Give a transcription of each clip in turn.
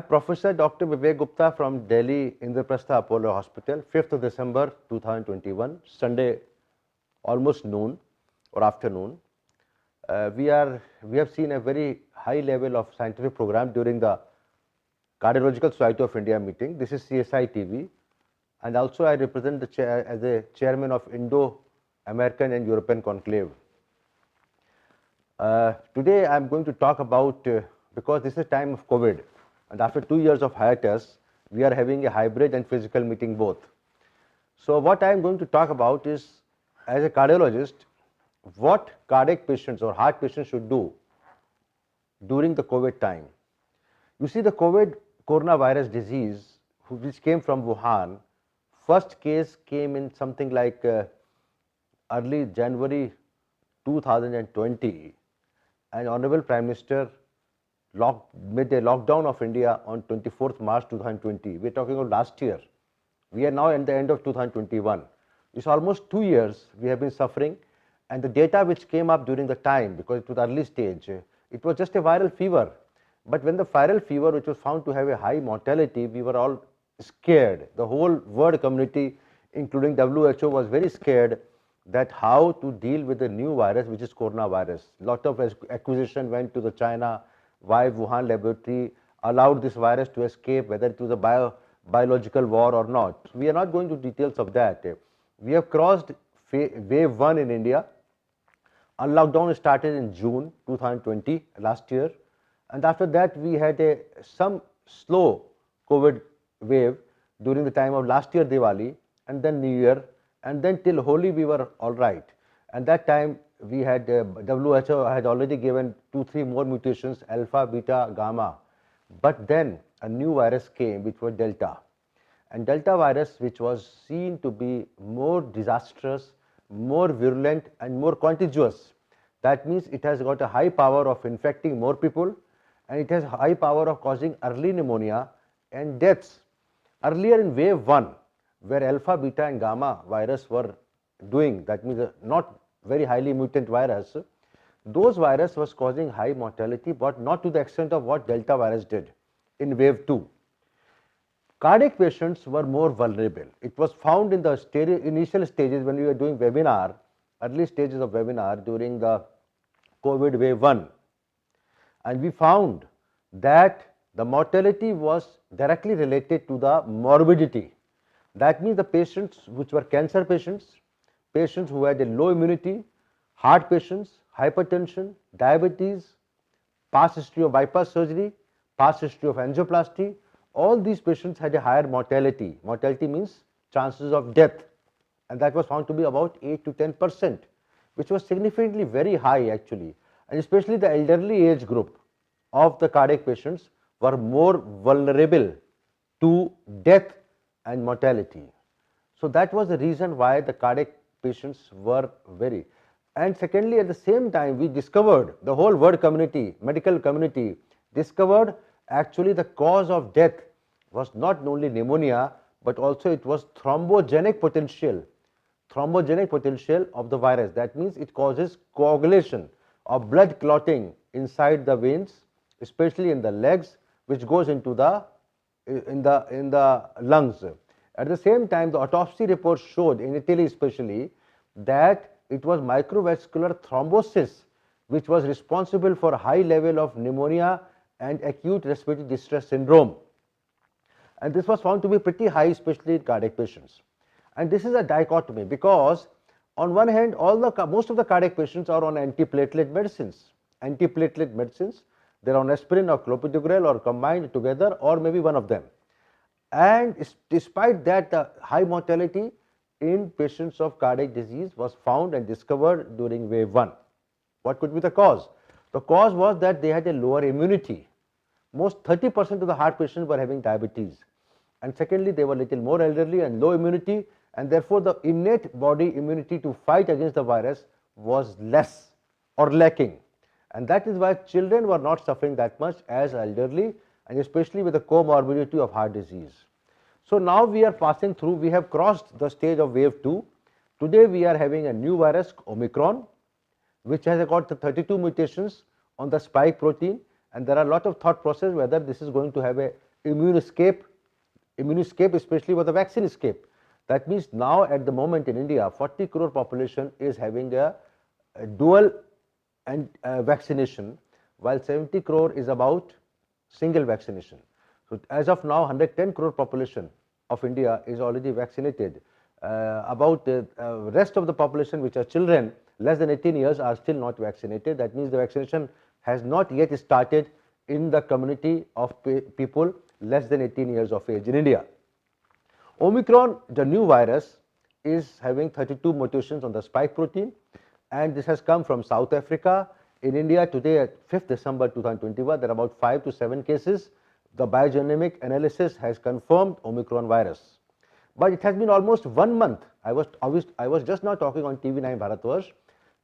Professor Dr. Vivek Gupta from Delhi Indraprastha Apollo Hospital, 5th of December 2021, Sunday, almost noon or afternoon. We have seen a very high level of scientific program during the Cardiological Society of India meeting. This is CSI TV, and also I represent the chair as a chairman of Indo-American and European Conclave. Today I am going to talk about, because this is time of COVID, and after 2 years of hiatus, we are having a hybrid and physical meeting both. So what I am going to talk about is, as a cardiologist, what cardiac patients or heart patients should do during the COVID time. You see, the COVID coronavirus disease, which came from Wuhan, first case came in something like early January 2020, and Honorable Prime Minister made a lockdown of India on 24th March 2020. We are talking about last year. We are now at the end of 2021. It's almost 2 years we have been suffering, and the data which came up during the time, because it was early stage, it was just a viral fever. But when the viral fever, which was found to have a high mortality, we were all scared. The whole world community, including WHO, was very scared that how to deal with the new virus, which is coronavirus. Lot of acquisition went to the China, why Wuhan laboratory allowed this virus to escape, whether it was a biological war or not. We are not going to details of that. We have crossed wave 1 in India. Our lockdown started in June 2020, last year. And after that, we had some slow COVID wave during the time of last year Diwali, and then New Year, and then till Holi we were all right. And that time we had, WHO had already given 2-3 more mutations, alpha, beta, gamma. But then a new virus came, which was Delta. And Delta virus, which was seen to be more disastrous, more virulent, and more contagious. That means it has got a high power of infecting more people, and it has high power of causing early pneumonia and deaths. Earlier in wave 1, where alpha, beta, and gamma virus were doing, that means not very highly mutant virus, those virus was causing high mortality, but not to the extent of what Delta virus did in wave 2. Cardiac patients were more vulnerable. It was found in the initial stages when we were doing webinar, early stages of webinar during the COVID wave 1. And we found that the mortality was directly related to the morbidity. That means the patients which were cancer patients, patients who had a low immunity, heart patients, hypertension, diabetes, past history of bypass surgery, past history of angioplasty, all these patients had a higher mortality. Mortality means chances of death, and that was found to be about 8 to 10%, which was significantly very high actually, and especially the elderly age group of the cardiac patients were more vulnerable to death and mortality. So that was the reason why the cardiac patients were very. And secondly, at the same time, we discovered, the whole world community, medical community, discovered actually the cause of death was not only pneumonia, but also it was thrombogenic potential of the virus. That means it causes coagulation or blood clotting inside the veins, especially in the legs, which goes into the in the lungs. At the same time, the autopsy report showed, in Italy especially, that it was microvascular thrombosis which was responsible for high level of pneumonia and acute respiratory distress syndrome. And this was found to be pretty high, especially in cardiac patients. And this is a dichotomy, because on one hand, most of the cardiac patients are on antiplatelet medicines. They're on aspirin or clopidogrel or combined together, or maybe one of them. And despite that, the high mortality in patients of cardiac disease was found and discovered during wave 1. What could be the cause? The cause was that they had a lower immunity. Most 30% of the heart patients were having diabetes. And secondly, they were little more elderly and low immunity, and therefore the innate body immunity to fight against the virus was less or lacking. And that is why children were not suffering that much as elderly, and especially with the comorbidity of heart disease. So now we are passing through, we have crossed the stage of wave 2. Today we are having a new virus, Omicron, which has got the 32 mutations on the spike protein, and there are a lot of thought process whether this is going to have a immune escape especially for the vaccine escape. That means now at the moment in India, 40 crore population is having a dual and vaccination, while 70 crore is about single vaccination. So as of now, 110 crore population of India is already vaccinated. About the rest of the population, which are children less than 18 years, are still not vaccinated. That means the vaccination has not yet started in the community of people less than 18 years of age in India. Omicron, the new virus, is having 32 mutations on the spike protein, and this has come from South Africa. In India today, at 5th December 2021, there are about 5 to 7 cases. The biogenomic analysis has confirmed Omicron virus. But it has been almost 1 month. I was just now talking on TV9 Bharatvarsh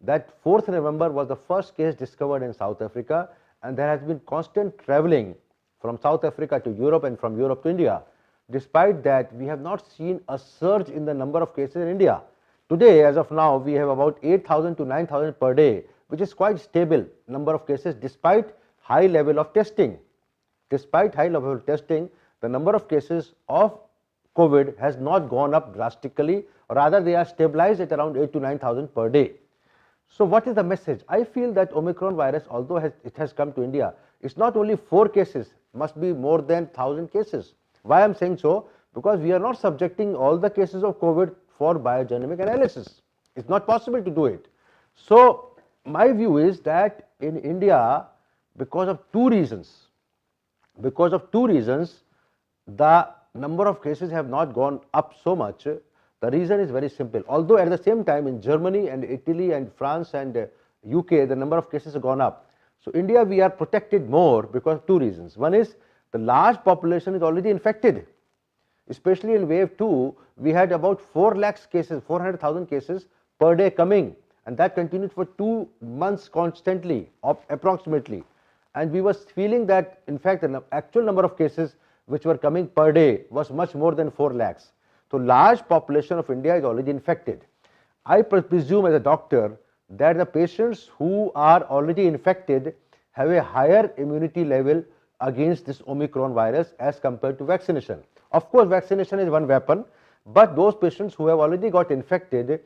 that 4th November was the first case discovered in South Africa, and there has been constant traveling from South Africa to Europe and from Europe to India. Despite that, we have not seen a surge in the number of cases in India. Today, as of now, we have about 8,000 to 9,000 per day, which is quite stable number of cases despite high level of testing. Despite high level of testing, the number of cases of COVID has not gone up drastically, or rather they are stabilized at around 8 to 9,000 per day. So what is the message? I feel that Omicron virus, although it has come to India, it's not only 4 cases, must be more than 1,000 cases. Why I am saying so? Because we are not subjecting all the cases of COVID for biogenomic analysis. It's not possible to do it. So my view is that in India, because of two reasons, the number of cases have not gone up so much. The reason is very simple. Although at the same time in Germany and Italy and France and UK, the number of cases have gone up. So India, we are protected more because of two reasons. One is the large population is already infected. Especially in wave 2, we had about 4 lakhs cases, 400,000 cases per day coming, and that continued for 2 months constantly, approximately. And we were feeling that, in fact, the actual number of cases which were coming per day was much more than 4 lakhs. So large population of India is already infected. I presume as a doctor that the patients who are already infected have a higher immunity level against this Omicron virus as compared to vaccination. Of course, vaccination is one weapon, but those patients who have already got infected,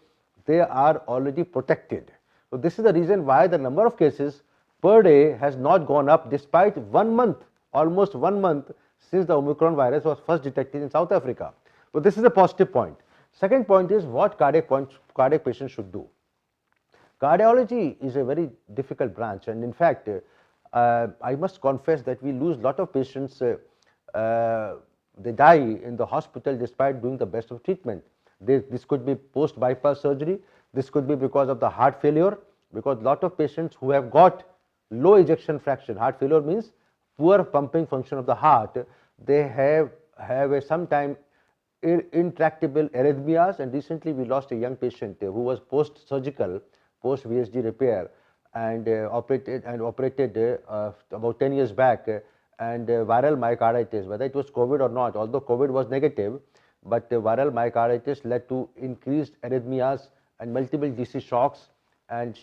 they are already protected. So this is the reason why the number of cases per day has not gone up despite 1 month, almost 1 month since the Omicron virus was first detected in South Africa. So this is a positive point. Second point is what cardiac patients should do. Cardiology is a very difficult branch, and in fact, I must confess that we lose a lot of patients. They die in the hospital despite doing the best of treatment. This could be post-bypass surgery. This could be because of the heart failure, because a lot of patients who have got low ejection fraction, heart failure means poor pumping function of the heart, they have a sometime intractable arrhythmias. And recently we lost a young patient who was post-surgical, post-VSD repair, and operated about 10 years back, and viral myocarditis, whether it was COVID or not, although COVID was negative, but viral myocarditis led to increased arrhythmias and multiple DC shocks, and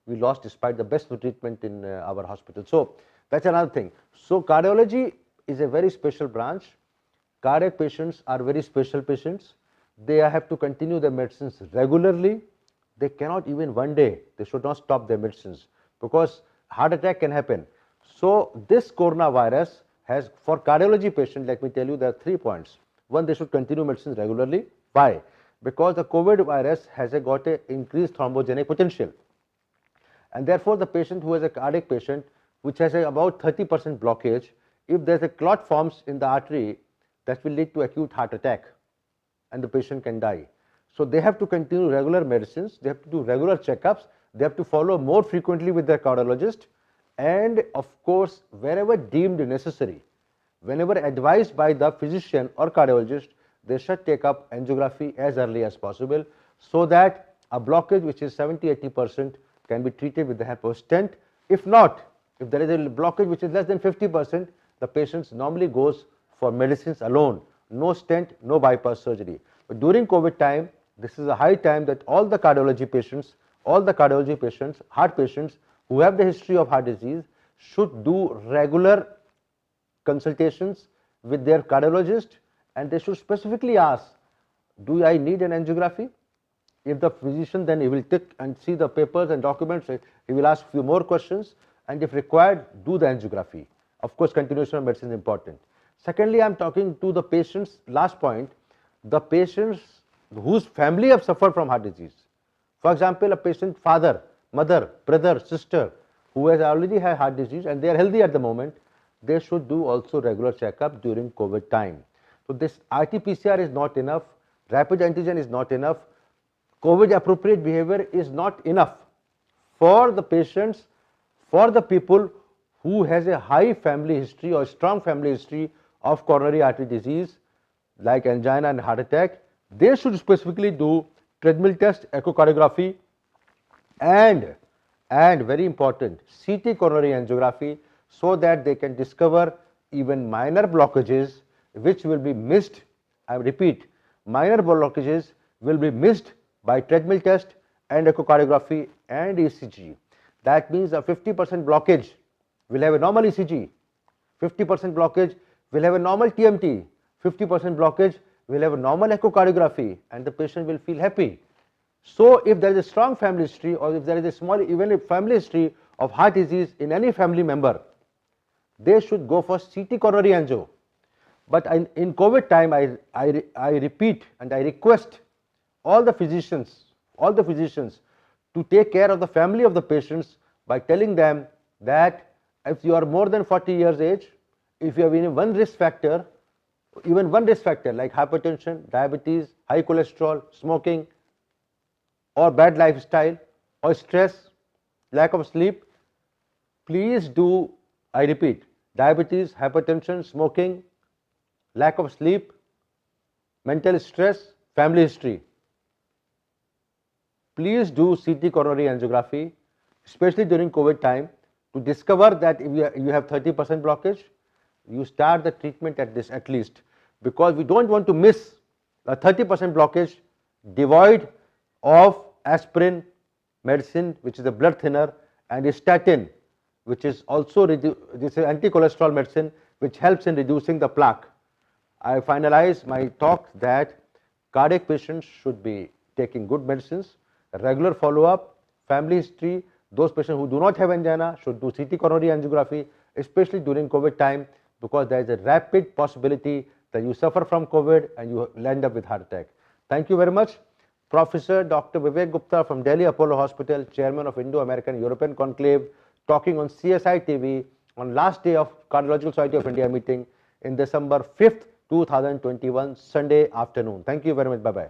we lost despite the best treatment in our hospital. So that's another thing. So cardiology is a very special branch. Cardiac patients are very special patients. They have to continue their medicines regularly. They cannot even one day, they should not stop their medicines because heart attack can happen. So this coronavirus has, for cardiology patients, let me tell you, there are 3 points. One, they should continue medicines regularly. Why? Because the COVID virus has got an increased thrombogenic potential. And therefore, the patient who is a cardiac patient, which has about 30% blockage, if there is a clot forms in the artery, that will lead to acute heart attack and the patient can die. So they have to continue regular medicines, they have to do regular checkups, they have to follow more frequently with their cardiologist, and of course, wherever deemed necessary, whenever advised by the physician or cardiologist, they should take up angiography as early as possible so that a blockage which is 70-80% can be treated with the help of stent. If not, if there is a blockage which is less than 50%, the patient normally goes for medicines alone, no stent, no bypass surgery. But during COVID time, this is a high time that all the cardiology patients, heart patients who have the history of heart disease should do regular consultations with their cardiologist, and they should specifically ask, do I need an angiography? If the physician, then he will take and see the papers and documents, he will ask few more questions, and if required, do the angiography. Of course, continuation of medicine is important. Secondly, I am talking to the patients, last point, the patients whose family have suffered from heart disease. For example, a patient father, mother, brother, sister who has already had heart disease and they are healthy at the moment, they should do also regular checkup during COVID time. So this RT-PCR is not enough, rapid antigen is not enough, COVID appropriate behavior is not enough for the patients, for the people who has a high family history or strong family history of coronary artery disease like angina and heart attack. They should specifically do treadmill test, echocardiography, and very important, CT coronary angiography, so that they can discover even minor blockages which will be missed. I repeat, minor blockages will be missed by treadmill test and echocardiography and ECG. That means a 50% blockage will have a normal ECG, 50% blockage will have a normal TMT, 50% blockage will have a normal echocardiography, and the patient will feel happy. So if there is a strong family history, or if there is a small, even a family history of heart disease in any family member, they should go for CT coronary angio. But in COVID time, I repeat and I request all the physicians to take care of the family of the patients by telling them that if you are more than 40 years age, if you have even one risk factor like hypertension, diabetes, high cholesterol, smoking, or bad lifestyle, or stress, lack of sleep, please do, I repeat, diabetes, hypertension, smoking, lack of sleep, mental stress, family history. Please do CT coronary angiography, especially during COVID time, to discover that if you have 30% blockage, you start the treatment at this at least, because we don't want to miss a 30% blockage devoid of aspirin medicine, which is a blood thinner, and a statin, which is also this is anti-cholesterol medicine, which helps in reducing the plaque. I finalize my talk that cardiac patients should be taking good medicines, regular follow-up, family history. Those patients who do not have angina should do CT coronary angiography, especially during COVID time, because there is a rapid possibility that you suffer from COVID and you end up with heart attack. Thank you very much. Professor Dr. Vivek Gupta from Delhi Apollo Hospital, Chairman of Indo-American European Conclave, talking on CSI TV on last day of Cardiological Society of India meeting in December 5th, 2021, Sunday afternoon. Thank you very much. Bye-bye.